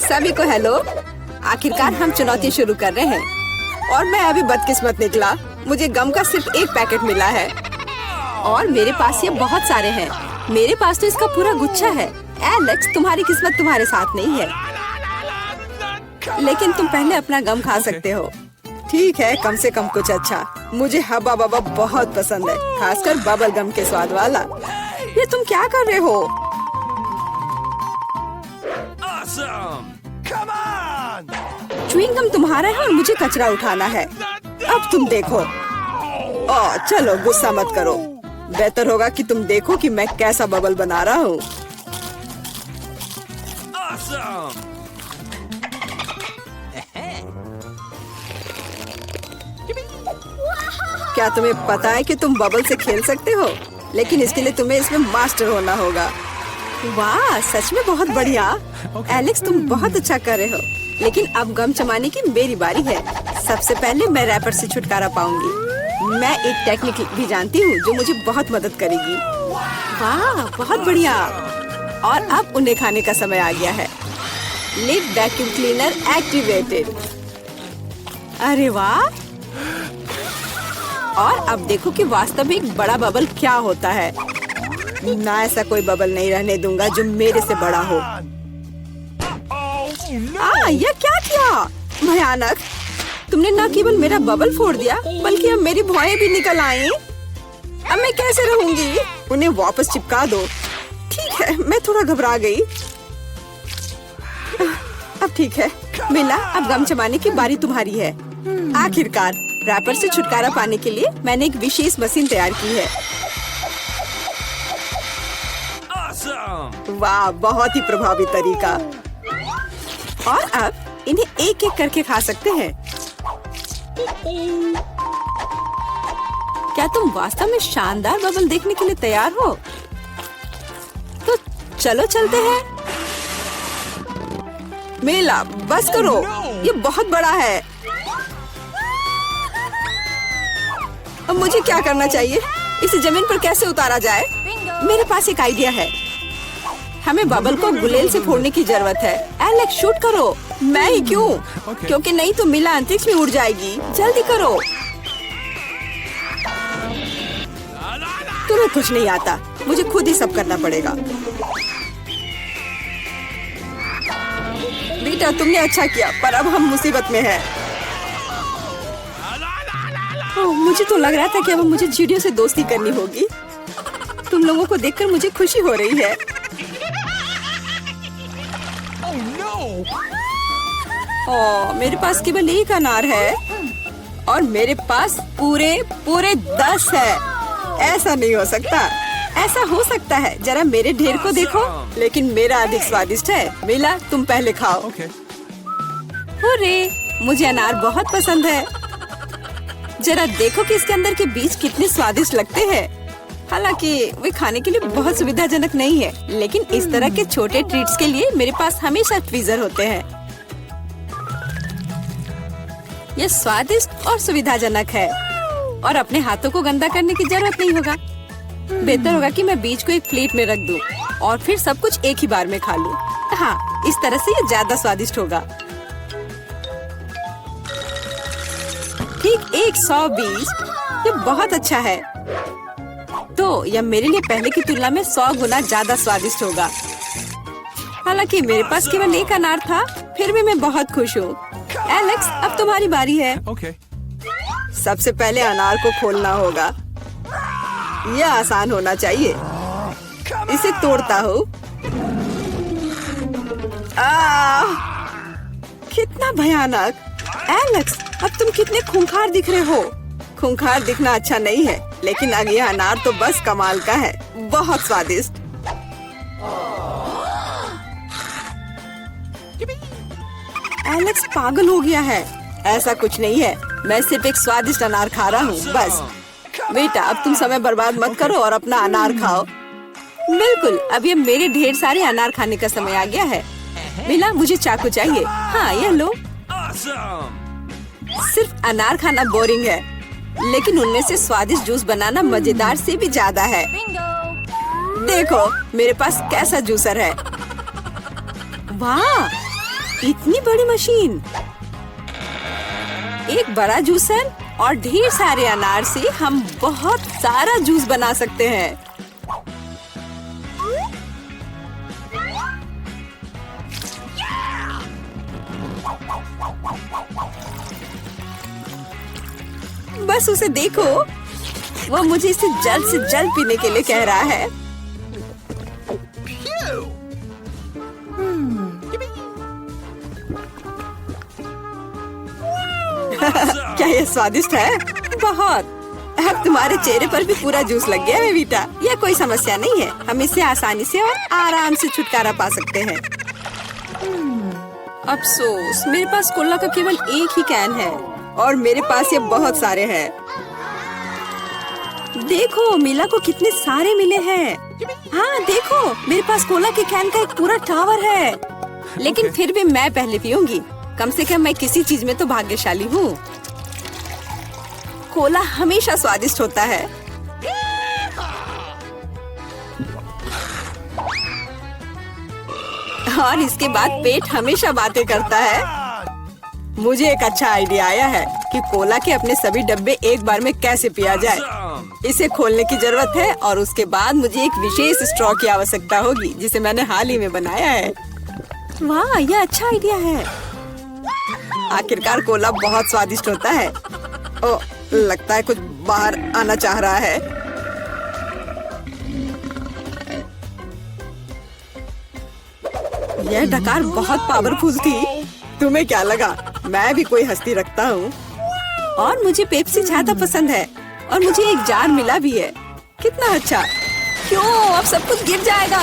सभी को हेलो। आखिरकार हम चुनौती शुरू कर रहे हैं और मैं अभी बदकिस्मत निकला। मुझे गम का सिर्फ एक पैकेट मिला है और मेरे पास ये बहुत सारे हैं। मेरे पास तो इसका पूरा गुच्छा है। एलेक्स, तुम्हारी किस्मत तुम्हारे साथ नहीं है, लेकिन तुम पहले अपना गम खा सकते हो। ठीक है, कम से कम कुछ अच्छा। मुझे हब्बा बब्बा बहुत पसंद है, खासकर बबल गम के स्वाद वाला। ये तुम क्या कर रहे हो? च्युइंग गम तुम्हारा है और मुझे कचरा उठाना है। अब तुम देखो। चलो गुस्सा मत करो। बेहतर होगा कि तुम देखो कि मैं कैसा बबल बना रहा हूँ। क्या तुम्हें पता है कि तुम बबल से खेल सकते हो? लेकिन इसके लिए तुम्हें इसमें मास्टर होना होगा। वाह, सच में बहुत बढ़िया। एलेक्स, तुम बहुत अच्छा कर रहे हो। लेकिन अब गम चबाने की मेरी बारी है। सबसे पहले मैं रैपर से छुटकारा पाऊंगी। मैं एक टेक्निक भी जानती हूँ जो मुझे बहुत मदद करेगी। वाह, बहुत बढ़िया। और अब उन्हें खाने का समय आ गया है। Lid vacuum cleaner activated. अरे वाह। और अब देखो कि वास्तव में एक बड़ा बबल क्या होता है। ना, ऐसा कोई बबल नहीं रहने दूंगा जो मेरे से बड़ा हो। यह क्या किया? भयानक। तुमने न केवल मेरा बबल फोड़ दिया, बल्कि अब मेरी भौएं भी निकल आई। अब मैं कैसे रहूंगी? उन्हें वापस चिपका दो। ठीक है, मैं थोड़ा घबरा गई। अब ठीक है मिला, अब गम चबाने की बारी तुम्हारी है। आखिरकार रैपर से छुटकारा पाने के लिए मैंने एक विशेष मशीन तैयार की है। वाह, बहुत ही प्रभावी तरीका। और अब इन्हें एक एक करके खा सकते हैं। क्या तुम वास्तव में शानदार बबल देखने के लिए तैयार हो? तो चलो चलते हैं। मेला, बस करो, ये बहुत बड़ा है। अब मुझे क्या करना चाहिए? इसे जमीन पर कैसे उतारा जाए? मेरे पास एक आइडिया है। हमें बबल को गुलेल से फोड़ने की जरूरत है। एलेक्स, शूट करो। मैं ही क्यों? क्योंकि नहीं तो मिला अंतरिक्ष में उड़ जाएगी। जल्दी करो। तुम्हें कुछ नहीं आता, मुझे खुद ही सब करना पड़ेगा। बेटा, तुमने अच्छा किया, पर अब हम मुसीबत में हैं। मुझे तो लग रहा था कि अब मुझे चिड़ियों से दोस्ती करनी होगी। तुम लोगों को देखकर मुझे खुशी हो रही है। मेरे पास केवल एक अनार है और मेरे पास पूरे 10 है। ऐसा नहीं हो सकता। ऐसा हो सकता है, जरा मेरे ढेर को देखो। लेकिन मेरा अधिक स्वादिष्ट है। मिला, तुम पहले खाओ। अरे, मुझे अनार बहुत पसंद है। जरा देखो कि इसके अंदर के बीज कितने स्वादिष्ट लगते हैं। हालांकि वे खाने के लिए बहुत सुविधाजनक नहीं है, लेकिन इस तरह के छोटे ट्रीट्स के लिए मेरे पास हमेशा ट्वीजर होते हैं। यह स्वादिष्ट और सुविधाजनक है और अपने हाथों को गंदा करने की जरूरत नहीं होगा। बेहतर होगा कि मैं बीज को एक प्लेट में रख दूं और फिर सब कुछ एक ही बार में खा लूं। हाँ, इस तरह से ये ज्यादा स्वादिष्ट होगा। ठीक 120। ये बहुत अच्छा है। तो यह मेरे लिए पहले की तुलना में 100 गुना ज्यादा स्वादिष्ट होगा। हालांकि मेरे पास केवल एक अनार था, फिर भी मैं बहुत खुश हूँ। एलेक्स, अब तुम्हारी बारी है। सबसे पहले अनार को खोलना होगा। यह आसान होना चाहिए। इसे तोड़ता हूँ। कितना भयानक। एलेक्स, अब तुम कितने खूंखार दिख रहे हो। खूंखार दिखना अच्छा नहीं है, लेकिन अब यह अनार तो बस कमाल का है। बहुत स्वादिष्ट। एलेक्स पागल हो गया है। ऐसा कुछ नहीं है, मैं सिर्फ एक स्वादिष्ट अनार खा रहा हूँ, बस। बेटा, अब तुम समय बर्बाद मत करो और अपना अनार खाओ। बिल्कुल, अब ये मेरे ढेर सारे अनार खाने का समय आ गया है। मिला, मुझे चाकू चाहिए। हाँ, यह लो। सिर्फ अनार खाना बोरिंग है, लेकिन उनमें से स्वादिष्ट जूस बनाना मजेदार से भी ज्यादा है। देखो मेरे पास कैसा जूसर है। वाह, इतनी बड़ी मशीन, एक बड़ा जूसर और ढेर सारे अनार से हम बहुत सारा जूस बना सकते हैं। बस उसे देखो, वो मुझे इसे जल्द से जल्द पीने के लिए कह रहा है। क्या ये स्वादिष्ट है? बहुत। अब तुम्हारे चेहरे पर भी पूरा जूस लग गया है बेटा। यह कोई समस्या नहीं है, हम इससे आसानी से और आराम से छुटकारा पा सकते हैं। अफसोस, मेरे पास कोला का केवल एक ही कैन है और मेरे पास ये बहुत सारे हैं। देखो मीला को कितने सारे मिले हैं। हाँ देखो, मेरे पास कोला के कैन का एक पूरा टावर है। लेकिन फिर भी मैं पहले पीऊंगी। कम से कम मैं किसी चीज में तो भाग्यशाली हूँ। कोला हमेशा स्वादिष्ट होता है। और इसके बाद पेट हमेशा बातें करता है। मुझे एक अच्छा आइडिया आया है कि कोला के अपने सभी डब्बे एक बार में कैसे पिया जाए। इसे खोलने की जरूरत है और उसके बाद मुझे एक विशेष स्ट्रॉ की आवश्यकता होगी जिसे मैंने हाल ही में बनाया है। वाह, यह अच्छा आइडिया है। आखिरकार कोला बहुत स्वादिष्ट होता है। ओ, लगता है कुछ बाहर आना चाह रहा है। यह डकार बहुत पावरफुल थी। तुम्हें क्या लगा मैं भी कोई हस्ती रखता हूँ? और मुझे पेप्सी ज्यादा पसंद है और मुझे एक जार मिला भी है। कितना अच्छा। क्यों, अब सब कुछ गिर जाएगा।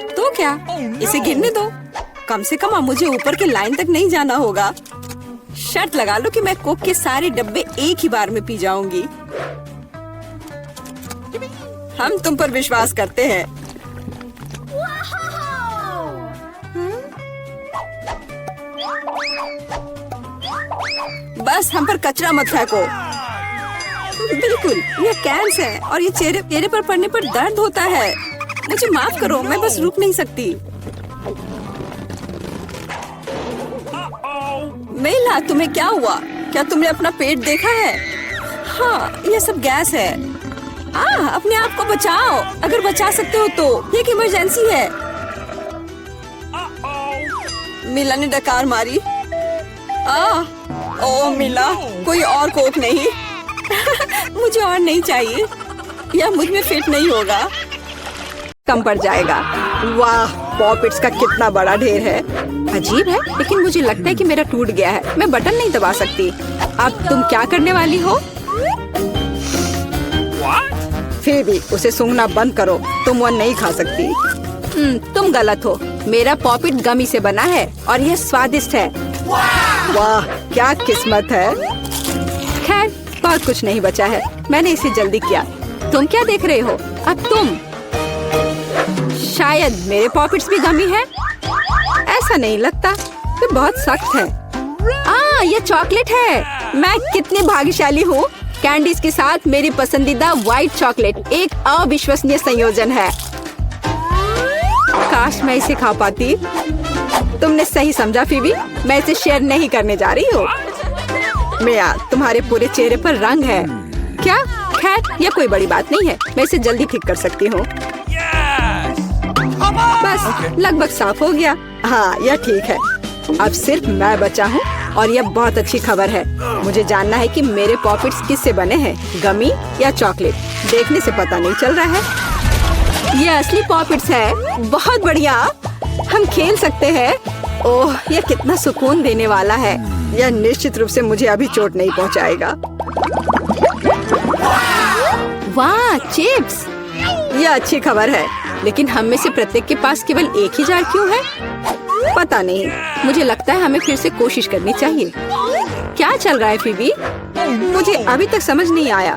तो क्या, इसे गिरने दो। कम से कम अब मुझे ऊपर के लाइन तक नहीं जाना होगा। शर्त लगा लो कि मैं कोक के सारे डब्बे एक ही बार में पी जाऊंगी। हम तुम पर विश्वास करते हैं। बस हम पर कचरा मत फेंको। बिल्कुल, ये कैंस है और ये चेहरे पर पड़ने पर दर्द होता है। मुझे माफ करो, मैं बस रुक नहीं सकती। मेला, तुम्हें क्या हुआ? क्या तुमने अपना पेट देखा है? हाँ, ये सब गैस है। अपने आप को बचाओ, अगर बचा सकते हो तो। ये एक इमरजेंसी है। मिला ने डकार मारी। ओ मिला, कोई और कोक नहीं। मुझे और नहीं चाहिए, यह मुझ में फिट नहीं होगा। कम पड़ जाएगा। वाह, पॉपिट्स का कितना बड़ा ढेर है। अजीब है, लेकिन मुझे लगता है कि मेरा टूट गया है। मैं बटन नहीं दबा सकती। अब तुम क्या करने वाली हो? फिर भी उसे सूंघना बंद करो, तुम वो नहीं खा सकती। तुम गलत हो। मेरा पॉपिट गमी से बना है और यह स्वादिष्ट है। वाह, क्या किस्मत है। खैर, बहुत कुछ नहीं बचा है। मैंने इसे जल्दी किया। तुम क्या देख रहे हो? अब तुम। शायद मेरे पॉपिट्स भी गमी है। ऐसा नहीं लगता, ये बहुत सख्त है। ये चॉकलेट है। मैं कितनी भाग्यशाली हूँ। कैंडीज के साथ मेरी पसंदीदा व्हाइट चॉकलेट एक अविश्वसनीय संयोजन है। काश मैं इसे खा पाती। तुमने सही समझा फीबी, मैं इसे शेयर नहीं करने जा रही हूँ। मिया, तुम्हारे पूरे चेहरे पर रंग है। क्या? खैर, यह कोई बड़ी बात नहीं है। मैं इसे जल्दी ठीक कर सकती हूँ। बस लगभग साफ हो गया। हाँ, यह ठीक है। अब सिर्फ मैं बचा हूँ और यह बहुत अच्छी खबर है। मुझे जानना है कि मेरे पॉपिट्स किससे बने हैं, गमी या चॉकलेट। देखने से पता नहीं चल रहा है। ये असली पॉपिट्स है। बहुत बढ़िया, हम खेल सकते हैं। ओह, यह कितना सुकून देने वाला है। यह निश्चित रूप से मुझे अभी चोट नहीं पहुंचाएगा। वाह, चिप्स। यह अच्छी खबर है, लेकिन हम में से प्रत्येक के पास केवल एक ही जार क्यों है? पता नहीं, मुझे लगता है हमें फिर से कोशिश करनी चाहिए। क्या चल रहा है फीबी? मुझे अभी तक समझ नहीं आया।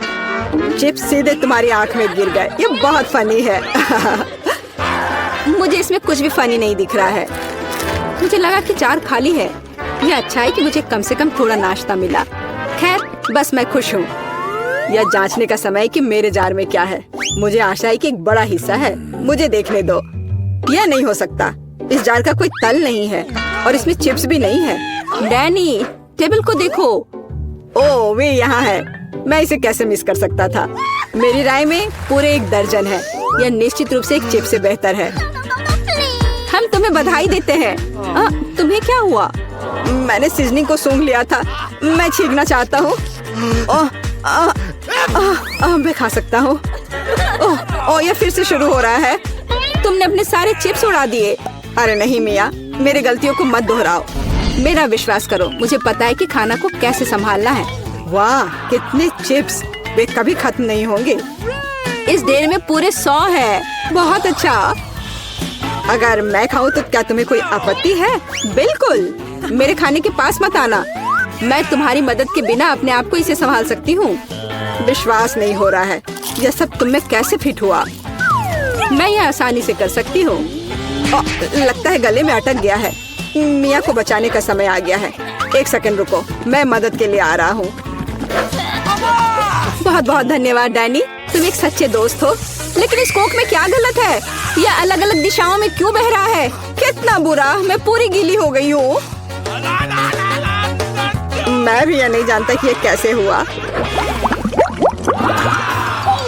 चिप्स सीधे तुम्हारी आंख में गिर गए। ये बहुत फनी है। मुझे इसमें कुछ भी फनी नहीं दिख रहा है। मुझे लगा कि जार खाली है। यह अच्छा है कि मुझे कम से कम थोड़ा नाश्ता मिला। खैर, बस मैं खुश हूँ। यह जांचने का समय है कि मेरे जार में क्या है। मुझे आशा है कि एक बड़ा हिस्सा है। मुझे देखने दो। यह नहीं हो सकता। इस जार का कोई तल नहीं है और इसमें चिप्स भी नहीं है। डैनी, टेबल को देखो। ओह, वे यहाँ है। मैं इसे कैसे मिस कर सकता था। मेरी राय में पूरे 1 दर्जन है। यह निश्चित रूप से एक चिप्स से बेहतर है। हम तुम्हें बधाई देते हैं। तुम्हें क्या हुआ? मैंने सीजनिंग को सूंघ लिया था। मैं छींकना चाहता हूँ। मैं खा सकता हूँ। ओह, यह फिर से शुरू हो रहा है। तुमने अपने सारे चिप्स उड़ा दिए। अरे नहीं मिया, मेरी गलतियों को मत दोहराओ। मेरा विश्वास करो, मुझे पता है कि खाना को कैसे संभालना है। वाह, कितने चिप्स! वे कभी खत्म नहीं होंगे। इस ढेर में पूरे 100 है। बहुत अच्छा। अगर मैं खाऊं तो क्या तुम्हें कोई आपत्ति है? बिल्कुल। मेरे खाने के पास मत आना। मैं तुम्हारी मदद के बिना अपने आप को इसे संभाल सकती हूँ। विश्वास नहीं हो रहा है, यह सब तुम में कैसे फिट हुआ? मैं यह आसानी से कर सकती हूँ। लगता है गले में अटक गया है। मिया को बचाने का समय आ गया है। 1 सेकंड रुको, मैं मदद के लिए आ रहा हूँ। बहुत बहुत धन्यवाद डैनी, तुम एक सच्चे दोस्त हो। लेकिन इस कोक में क्या गलत है? यह अलग अलग दिशाओं में क्यों बह रहा है? कितना बुरा, मैं पूरी गीली हो गई हूँ। मैं भी यह नहीं जानता कि यह कैसे हुआ।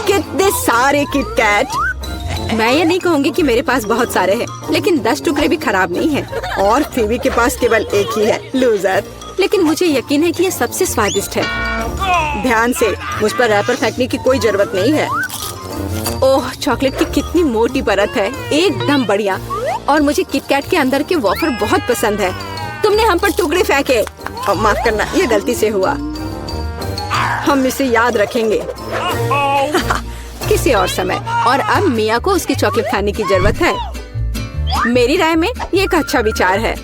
कितने सारे किटकैट! मैं ये नहीं कहूँगी कि मेरे पास बहुत सारे हैं, लेकिन 10 टुकड़े भी खराब नहीं हैं। और फीबी के पास केवल 1 ही है। लूजर। लेकिन मुझे यकीन है कि ये सबसे स्वादिष्ट है। ध्यान से, मुझ पर रैपर फेंकने की कोई जरूरत नहीं है। ओह, चॉकलेट की कितनी मोटी परत है, एकदम बढ़िया। और मुझे किटकैट के अंदर के वॉफर बहुत पसंद है। तुमने हम पर टुकड़े फेंके। माफ करना, ये गलती से हुआ। हम इसे याद रखेंगे किसी और समय। और अब मिया को उसकी चॉकलेट खाने की जरूरत है। मेरी राय में ये एक अच्छा विचार है।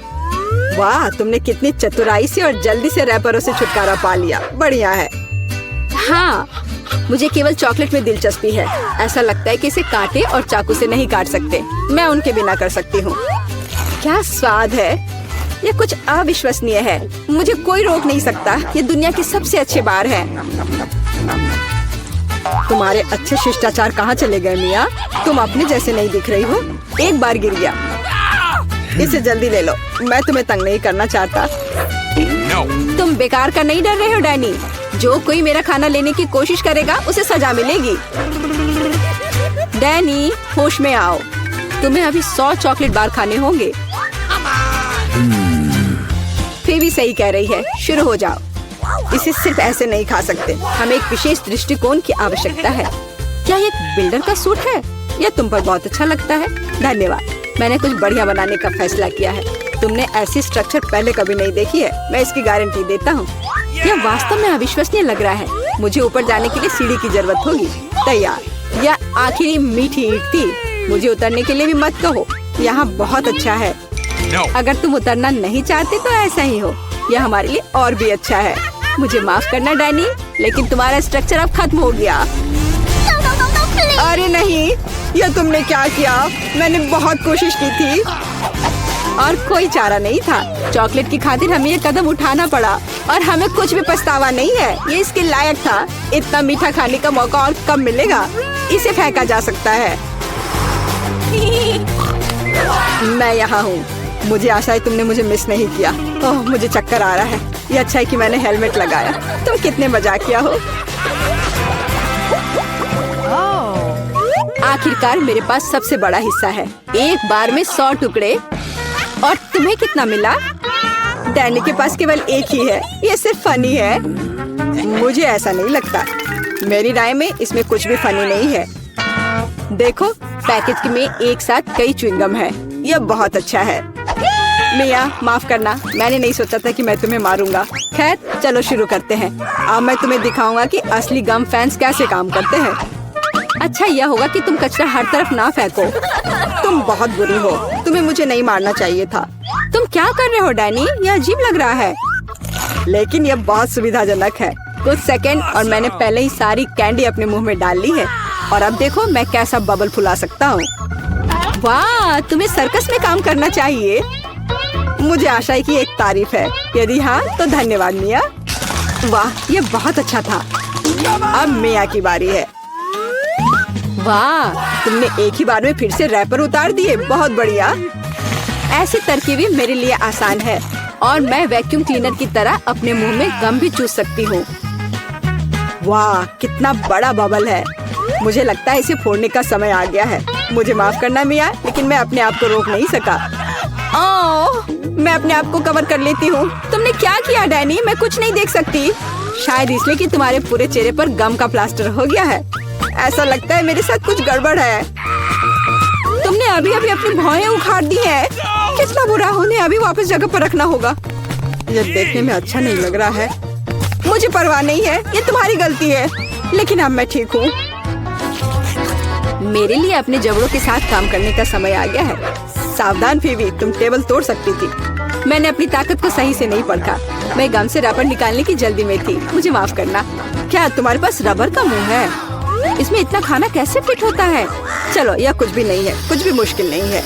वाह, तुमने कितनी चतुराई से और जल्दी से रैपरों से छुटकारा पा लिया। बढ़िया है। हाँ, मुझे केवल चॉकलेट में दिलचस्पी है। ऐसा लगता है कि इसे कांटे और चाकू से नहीं काट सकते। मैं उनके बिना कर सकती हूँ। क्या स्वाद है! ये कुछ अविश्वसनीय है। मुझे कोई रोक नहीं सकता। ये दुनिया के सबसे अच्छे बार है। तुम्हारे अच्छे शिष्टाचार कहाँ चले गए मिया? तुम अपने जैसे नहीं दिख रही हो। एक बार गिर गया। इसे जल्दी ले लो, मैं तुम्हें तंग नहीं करना चाहता। तुम बेकार का नहीं डर रहे हो डैनी? जो कोई मेरा खाना लेने की कोशिश करेगा उसे सजा मिलेगी। डैनी, होश में आओ। तुम्हें अभी 100 चॉकलेट बार खाने होंगे। फीबी सही कह रही है, शुरू हो जाओ। इसे सिर्फ ऐसे नहीं खा सकते। हमें एक विशेष दृष्टिकोण की आवश्यकता है। क्या ये एक बिल्डर का सूट है? यह तुम पर बहुत अच्छा लगता है। धन्यवाद। मैंने कुछ बढ़िया बनाने का फैसला किया है। तुमने ऐसी स्ट्रक्चर पहले कभी नहीं देखी है। मैं इसकी गारंटी देता हूँ। यह वास्तव में अविश्वसनीय लग रहा है। मुझे ऊपर जाने के लिए सीढ़ी की जरूरत होगी। तैयार। यह आखिरी मीठी ईंट थी। मुझे उतरने के लिए भी मत कहो। यहाँ बहुत अच्छा है। अगर तुम उतरना नहीं चाहते तो ऐसा ही हो। यह हमारे लिए और भी अच्छा है। मुझे माफ करना डैनी, लेकिन तुम्हारा स्ट्रक्चर अब खत्म हो गया। अरे नहीं, यह तुमने क्या किया? मैंने बहुत कोशिश की थी और कोई चारा नहीं था। चॉकलेट की खातिर हमें ये कदम उठाना पड़ा और हमें कुछ भी पछतावा नहीं है। ये इसके लायक था। इतना मीठा खाने का मौका और कब मिलेगा? इसे फेंका जा सकता है। मैं यहाँ हूँ। मुझे आशा है तुमने मुझे मिस नहीं किया। ओह, मुझे चक्कर आ रहा है। ये अच्छा है कि मैंने हेलमेट लगाया। तुम कितने मजाकिया हो। आखिरकार मेरे पास सबसे बड़ा हिस्सा है। एक बार में 100 टुकड़े। और तुम्हें कितना मिला? डैनी के पास केवल 1 ही है। ये सिर्फ फनी है। मुझे ऐसा नहीं लगता। मेरी राय में इसमें कुछ भी फनी नहीं है। देखो, पैकेज में एक साथ कई च्युइंगम है। यह बहुत अच्छा है। मिया, माफ करना, मैंने नहीं सोचा था कि मैं तुम्हें मारूंगा। खैर, चलो शुरू करते हैं। अब मैं तुम्हें दिखाऊंगा कि असली गम फैंस कैसे काम करते हैं। अच्छा यह होगा कि तुम कचरा हर तरफ ना फेंको। तुम बहुत बुरी हो। तुम्हें मुझे नहीं मारना चाहिए था। तुम क्या कर रहे हो डैनी? यह अजीब लग रहा है। लेकिन यह बहुत सुविधाजनक है। कुछ सेकंड और मैंने पहले ही सारी कैंडी अपने मुंह में डाल ली है। और अब देखो मैं कैसा बबल फुला सकता हूँ। वाह, तुम्हें सर्कस में काम करना चाहिए। मुझे आशा है कि एक तारीफ है। यदि हाँ तो धन्यवाद मिया। वाह, ये बहुत अच्छा था। अब मिया की बारी है। वाह, तुमने एक ही बार में फिर से रैपर उतार दिए। बहुत बढ़िया। ऐसी तरकीबें मेरे लिए आसान है और मैं वैक्यूम क्लीनर की तरह अपने मुंह में गम भी चूस सकती हूँ। वाह, कितना बड़ा बबल है। मुझे लगता है इसे फोड़ने का समय आ गया है। मुझे माफ करना मिया, लेकिन मैं अपने आप को रोक नहीं सका। ओह, मैं अपने आप को कवर कर लेती हूँ। तुमने क्या किया डैनी? मैं कुछ नहीं देख सकती। शायद इसलिए कि तुम्हारे पूरे चेहरे पर गम का प्लास्टर हो गया है। ऐसा लगता है मेरे साथ कुछ गड़बड़ है। तुमने अभी अभी अपनी भौहें उखाड़ दी है। कितना बुरा, उन्हें अभी वापस जगह पर रखना होगा। ये देखने में अच्छा नहीं लग रहा है। मुझे परवाह नहीं है, ये तुम्हारी गलती है। लेकिन अब मैं ठीक हूँ। मेरे लिए अपने जबड़ों के साथ काम करने का समय आ गया है। सावधान फीवी, तुम टेबल तोड़ सकती थी। मैंने अपनी ताकत को सही से नहीं परखा। मैं गम से रबर निकालने की जल्दी में थी। मुझे माफ करना। क्या तुम्हारे पास रबर का मुंह है? इसमें इतना खाना कैसे फिट होता है? चलो, यह कुछ भी नहीं है, कुछ भी मुश्किल नहीं है।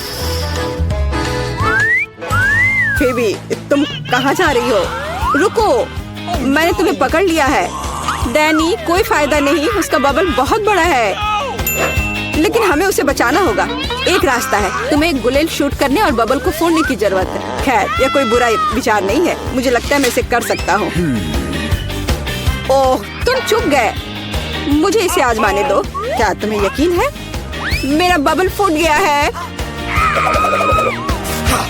फीवी, तुम कहाँ जा रही हो? रुको, मैंने तुम्हें पकड़ लिया है। डैनी, कोई फायदा नहीं, उसका बबल बहुत बड़ा है, लेकिन हमें उसे बचाना होगा। एक रास्ता है, तुम्हें एक गुलेल शूट करने और बबल को फोड़ने की जरूरत है। खैर, यह कोई बुरा विचार नहीं है। मुझे लगता है मैं इसे कर सकता हूँ। ओह, तुम चुप गए। मुझे इसे आजमाने दो। क्या तुम्हें यकीन है? मेरा बबल फूट गया है।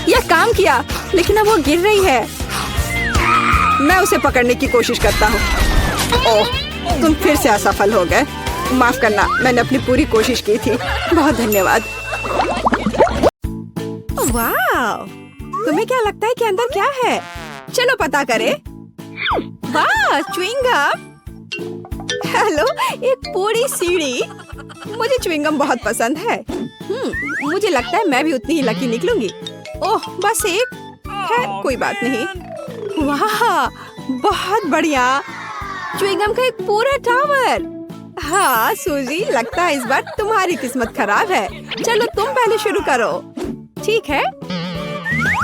यह काम किया, लेकिन अब वो गिर रही है। मैं उसे पकड़ने की कोशिश करता हूँ। ओह, तुम फिर से असफल हो गए। माफ करना, मैंने अपनी पूरी कोशिश की थी। बहुत धन्यवाद। वाह, तुम्हें क्या लगता है कि अंदर क्या है? चलो पता करें। वाह, च्युइंगम। हेलो, एक पूरी सीढ़ी। मुझे च्युइंगम बहुत पसंद है। मुझे लगता है मैं भी उतनी ही लकी निकलूंगी। ओह, बस एक। खैर, कोई बात नहीं। वाह, बहुत बढ़िया। च्युइंगम का एक पूरा टावर। हाँ सूजी, लगता है इस बार तुम्हारी किस्मत खराब है। चलो तुम पहले शुरू करो। ठीक है,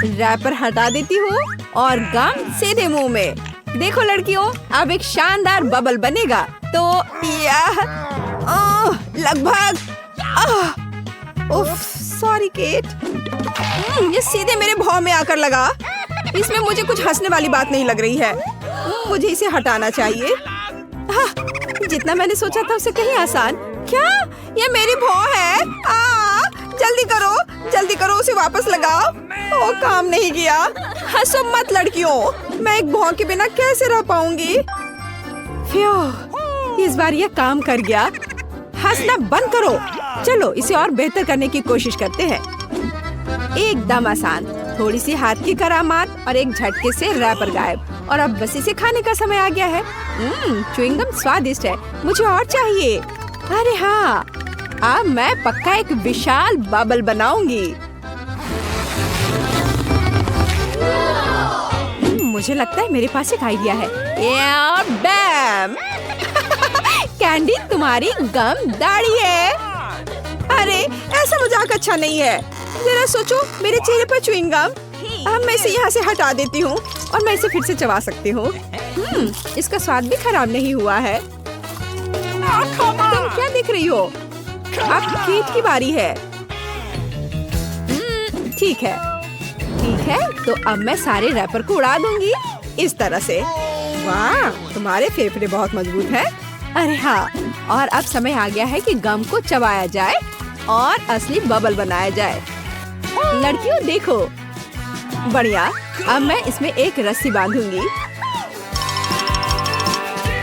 रैपर हटा देती हूँ और गम सीधे मुंह में। देखो लड़कियों, अब एक शानदार बबल बनेगा। तो यह लगभग सॉरी केट, ये सीधे मेरे भौं में आकर लगा। इसमें मुझे कुछ हंसने वाली बात नहीं लग रही है। मुझे इसे हटाना चाहिए। जितना मैंने सोचा था उससे कहीं आसान। क्या ये मेरी भौं है? जल्दी करो, उसे वापस लगाओ। ओ, काम नहीं किया। हंसो मत लड़कियों, मैं एक भौं के बिना कैसे रह पाऊंगी। इस बार ये काम कर गया। हंसना बंद करो। चलो इसे और बेहतर करने की कोशिश करते हैं। एकदम आसान, थोड़ी सी हाथ की करामात और एक झटके से रैपर गायब। और अब बस इसे खाने का समय आ गया है। च्युइंगम स्वादिष्ट है, मुझे और चाहिए। अरे हाँ, अब मैं पक्का एक विशाल बबल बनाऊंगी। मुझे लगता है मेरे पास एक आइडिया है। बैम! कैंडी, तुम्हारी गम दाढ़ी है। अरे ऐसा मजाक अच्छा नहीं है। जरा सोचो, मेरे चेहरे पर च्युइंगम। अब मैं इसे यहाँ से हटा देती हूँ और मैं इसे फिर से चबा सकती हूँ। इसका स्वाद भी खराब नहीं हुआ है। तुम क्या देख रही हो? अब केट की बारी है। ठीक है, तो अब मैं सारे रैपर को उड़ा दूंगी इस तरह से। वाह, तुम्हारे फेफड़े बहुत मजबूत हैं। अरे हाँ, और अब समय आ गया है कि गम को चबाया जाए और असली बबल बनाया जाए। लड़कियों देखो, बढ़िया। अब मैं इसमें एक रस्सी बांधूंगी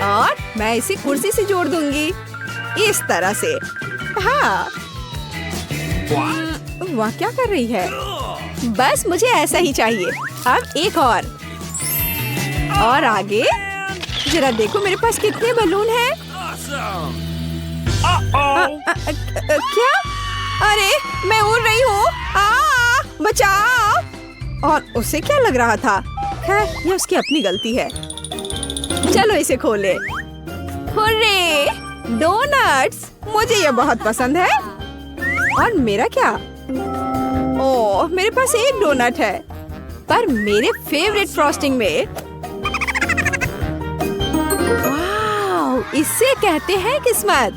और मैं इसे कुर्सी से जोड़ दूंगी इस तरह से। हाँ, वाह, क्या कर रही है? बस मुझे ऐसा ही चाहिए। अब एक और आगे। जरा देखो मेरे पास कितने बलून हैं। क्या? अरे मैं उड़ रही हूँ। बचाओ! और उसे क्या लग रहा था? खैर, ये उसकी अपनी गलती है। चलो इसे खोले। हुर्रे! डोनट्स! मुझे ये बहुत पसंद है। और मेरा क्या? ओह, मेरे पास एक डोनट है, पर मेरे फेवरेट फ्रॉस्टिंग में। वाह, इसे कहते हैं किस्मत।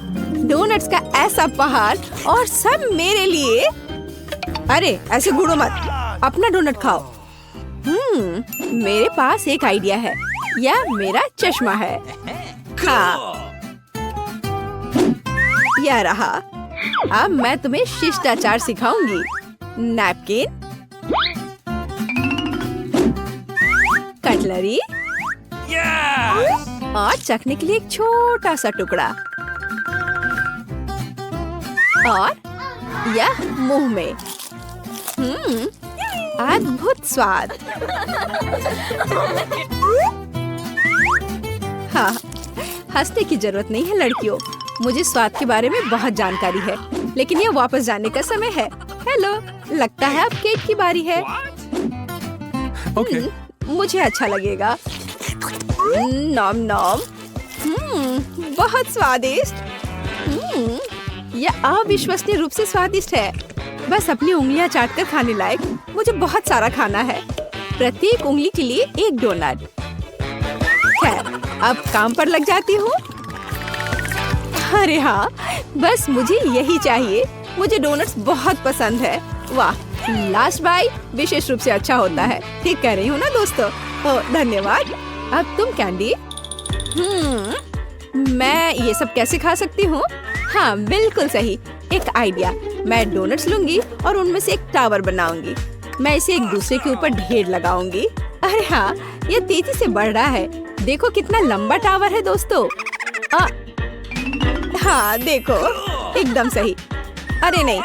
डोनट्स का ऐसा पहाड़ और सब मेरे लिए। अरे ऐसे घूरो मत, अपना डोनट खाओ। मेरे पास एक आइडिया है। यह मेरा चश्मा है। हाँ, यह रहा। अब मैं तुम्हें शिष्टाचार सिखाऊंगी। नैपकिन, कटलरी और चखने के लिए एक छोटा सा टुकड़ा, और यह मुंह में। अद्भुत स्वाद। हाँ, हंसने की जरूरत नहीं है लड़कियों, मुझे स्वाद के बारे में बहुत जानकारी है। लेकिन ये वापस जाने का समय है। हेलो, लगता है अब केक की बारी है। मुझे अच्छा लगेगा। नॉम नॉम। बहुत स्वादिष्ट। यह अविश्वसनीय रूप से स्वादिष्ट है। बस अपनी उंगलियां चाटकर खाने लायक। मुझे बहुत सारा खाना है, प्रत्येक उंगली के लिए एक डोनट। खैर, अब काम पर लग जाती हूँ। अरे हाँ, बस मुझे यही चाहिए। मुझे डोनट्स बहुत पसंद है। वाह, लास्ट बाइट विशेष रूप से अच्छा होता है। ठीक कह रही हूँ ना दोस्तों? ओह, धन्यवाद। अब तुम कैंडी। मैं ये सब कैसे खा सकती हूँ? हाँ, बिल्कुल सही। एक आइडिया। मैं डोनट्स लूंगी और उनमें से एक टावर बनाऊंगी। मैं इसे एक दूसरे के ऊपर ढेर लगाऊंगी। अरे हाँ, ये तेजी से बढ़ रहा है। देखो कितना लंबा टावर है दोस्तों। हाँ देखो, एकदम सही। अरे नहीं,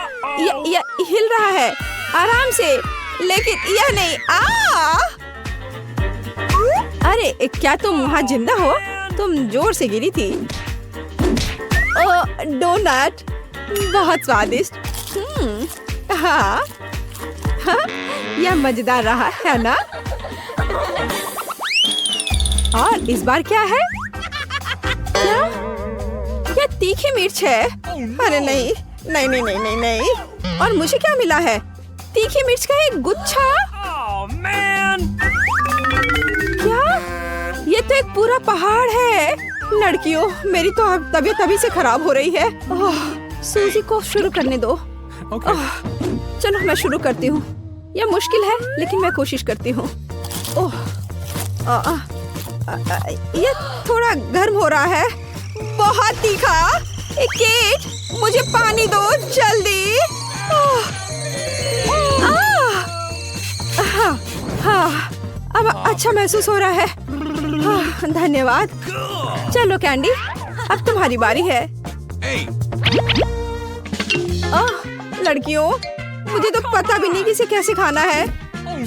यह हिल रहा है आराम से, लेकिन यह नहीं। अरे क्या तुम वहाँ जिंदा हो? तुम जोर से गिरी थी। डोनट बहुत स्वादिष्ट। हाँ, यह मजेदार रहा है ना? और इस बार क्या है? क्या? यह तीखी मिर्च है। अरे नहीं नहीं नहीं नहीं नहीं नहीं। और मुझे क्या मिला है? तीखी मिर्च का एक गुच्छा। क्या? ये तो एक पूरा पहाड़ है। लड़कियों, मेरी तो अब तबीयत अभी से खराब हो रही है। सूजी को शुरू करने दो। चलो मैं शुरू करती हूँ। यह मुश्किल है, लेकिन मैं कोशिश करती हूँ। ये थोड़ा गर्म हो रहा है। बहुत तीखा। केट, मुझे पानी दो जल्दी। हाँ, अब अच्छा महसूस हो रहा है। धन्यवाद। चलो कैंडी, अब तुम्हारी बारी है। लड़कियों, मुझे तो पता भी नहीं कि इसे कैसे खाना है।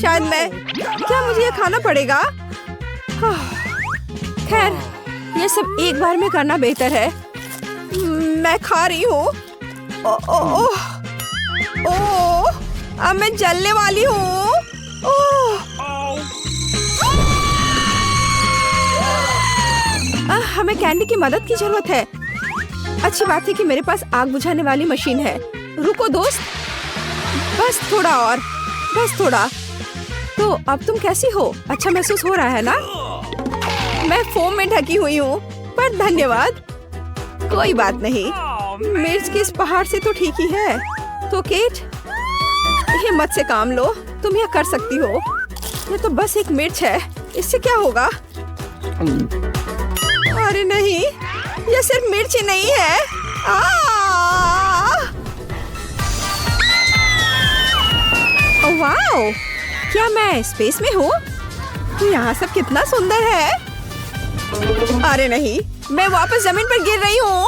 शायद क्या मुझे ये खाना पड़ेगा? खैर, ये सब एक बार में करना बेहतर है। मैं खा रही हूँ। अब मैं जलने वाली हूँ। हमें कैंडी की मदद की जरूरत है। अच्छी बात है कि मेरे पास आग बुझाने वाली मशीन है। रुको दोस्त, बस थोड़ा और, बस थोड़ा। तो अब तुम कैसी हो? अच्छा महसूस हो रहा है ना? मैं फोम में ढकी हुई हूँ, पर धन्यवाद। कोई बात नहीं, मिर्च के इस पहाड़ से तो ठीक ही है। तो केट, हिम्मत से काम लो, तुम यह कर सकती हो। ये तो बस एक मिर्च है, इससे क्या होगा? अरे नहीं, यह सिर्फ मिर्च ही नहीं है। वाओ, क्या मैं स्पेस में हूँ? यहाँ सब कितना सुंदर है। अरे नहीं, मैं वापस जमीन पर गिर रही हूँ।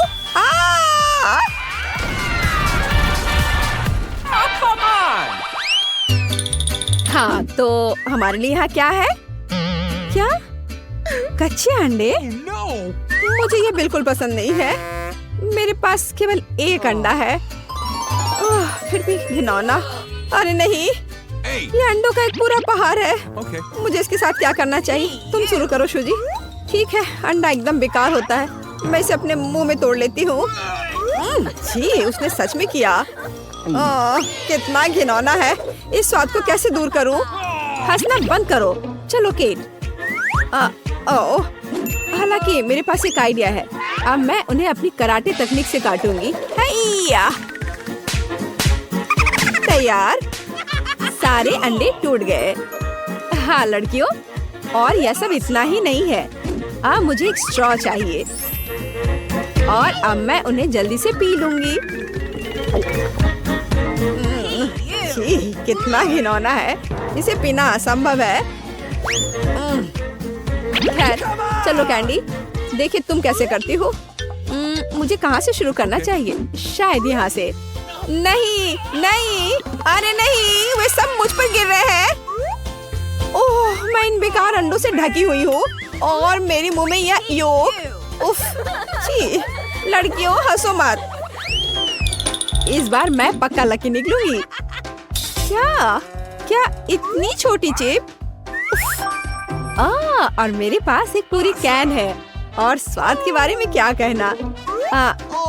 हाँ, तो हमारे लिए यहाँ क्या है? क्या? कच्चे अंडे? मुझे ये बिल्कुल पसंद नहीं है। मेरे पास केवल एक अंडा है। फिर भी घिनौना। अरे नहीं, ये अंडों का एक पूरा पहाड़ है। मुझे इसके साथ क्या करना चाहिए? तुम शुरू करो शुजी। ठीक है, अंडा एकदम बेकार होता है। मैं इसे अपने मुंह में तोड़ लेती हूँ। जी, उसने सच में किया। कितना घिनौना है। इस स्वाद को कैसे दूर करूँ? हंसना बंद करो। चलो केट। हालांकि मेरे पास एक आइडिया है। अब मैं उन्हें अपनी कराटे तकनीक से काटूंगी। तैयार। सारे अंडे टूट गए। हाँ लड़कियों, और यह सब इतना ही नहीं है। अब मुझे एक स्ट्रॉ चाहिए और अब मैं उन्हें जल्दी से पी लूंगी। छी, कितना घिनौना है, इसे पीना असंभव है। खैर चलो कैंडी, देखिए तुम कैसे करती हो। मुझे कहाँ से शुरू करना चाहिए? शायद यहाँ से। नहीं नहीं, अरे नहीं, वे सब मुझ पर गिर रहे हैं। ओह, मैं इन बेकार अंडों से ढकी हुई हूँ और मेरे मुंह में यह योक। उफ, छी, लड़कियों हंसो मत। इस बार मैं पक्का लकी निकलूंगी। क्या क्या इतनी छोटी चिप? और मेरे पास एक पूरी कैन है। और स्वाद के बारे में क्या कहना।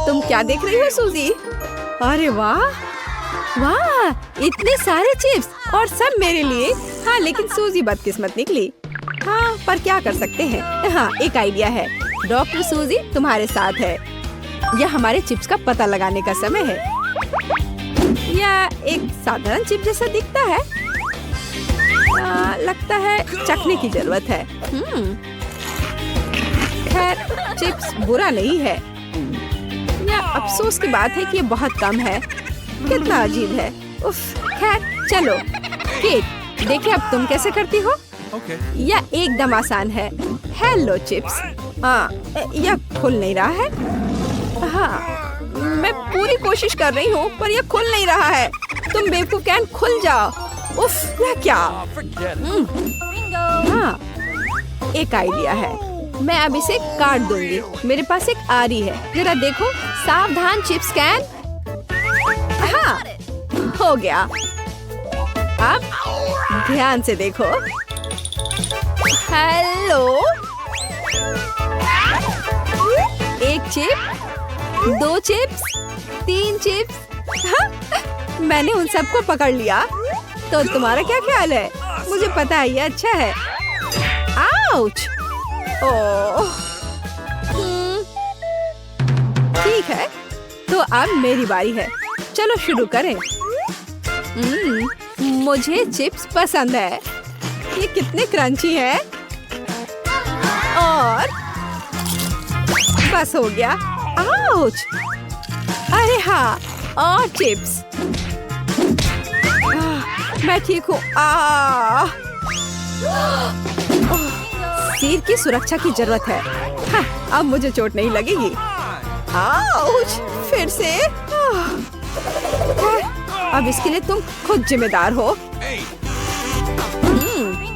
तुम क्या देख रही हो सूजी? अरे वाह वाह, इतने सारे चिप्स और सब मेरे लिए। हाँ लेकिन सूजी बदकिस्मत निकली। हाँ पर क्या कर सकते हैं। हाँ एक आइडिया है। डॉक्टर सूजी तुम्हारे साथ है। यह हमारे चिप्स का पता लगाने का समय है। यह एक साधारण चिप जैसा दिखता है। लगता है चखने की जरूरत है। खैर चिप्स बुरा नहीं है। यह अफसोस की बात है कि ये बहुत कम है। कितना अजीब है। उफ, खैर चलो। केट, देखिए अब तुम कैसे करती हो। यह एकदम आसान है। Hello chips. यह खुल नहीं रहा है। हाँ मैं पूरी कोशिश कर रही हूँ पर यह खुल नहीं रहा है। तुम बेवकूफ कैन, खुल जाओ। उफ, यह क्या। हाँ एक आइडिया है। मैं अब इसे काट दूंगी। मेरे पास एक आरी है, जरा देखो। सावधान चिप्स कैन। हाँ हो गया। अब ध्यान से देखो। हेलो, एक चिप, 2 चिप्स, 3 चिप्स। हाँ, मैंने उन सबको पकड़ लिया। तो तुम्हारा क्या ख्याल है? मुझे पता है ये अच्छा है। आउच! ओह, ठीक है, तो अब मेरी बारी है। चलो शुरू करें। मुझे चिप्स पसंद है। ये कितने क्रंची है। और बस हो गया। आउच! अरे हाँ, और चिप्स। मैं ठीक हूँ। सिर की सुरक्षा की जरूरत है। हाँ, अब मुझे चोट नहीं लगेगी। आउच! फिर से। अब इसके लिए तुम खुद जिम्मेदार हो।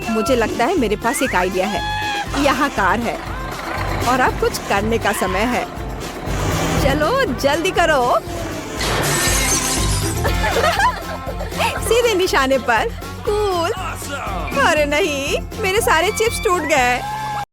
मुझे लगता है मेरे पास एक आइडिया है। यहाँ कार है और अब कुछ करने का समय है। चलो जल्दी करो। सीधे निशाने पर। कूल। अरे नहीं, मेरे सारे चिप्स टूट गए।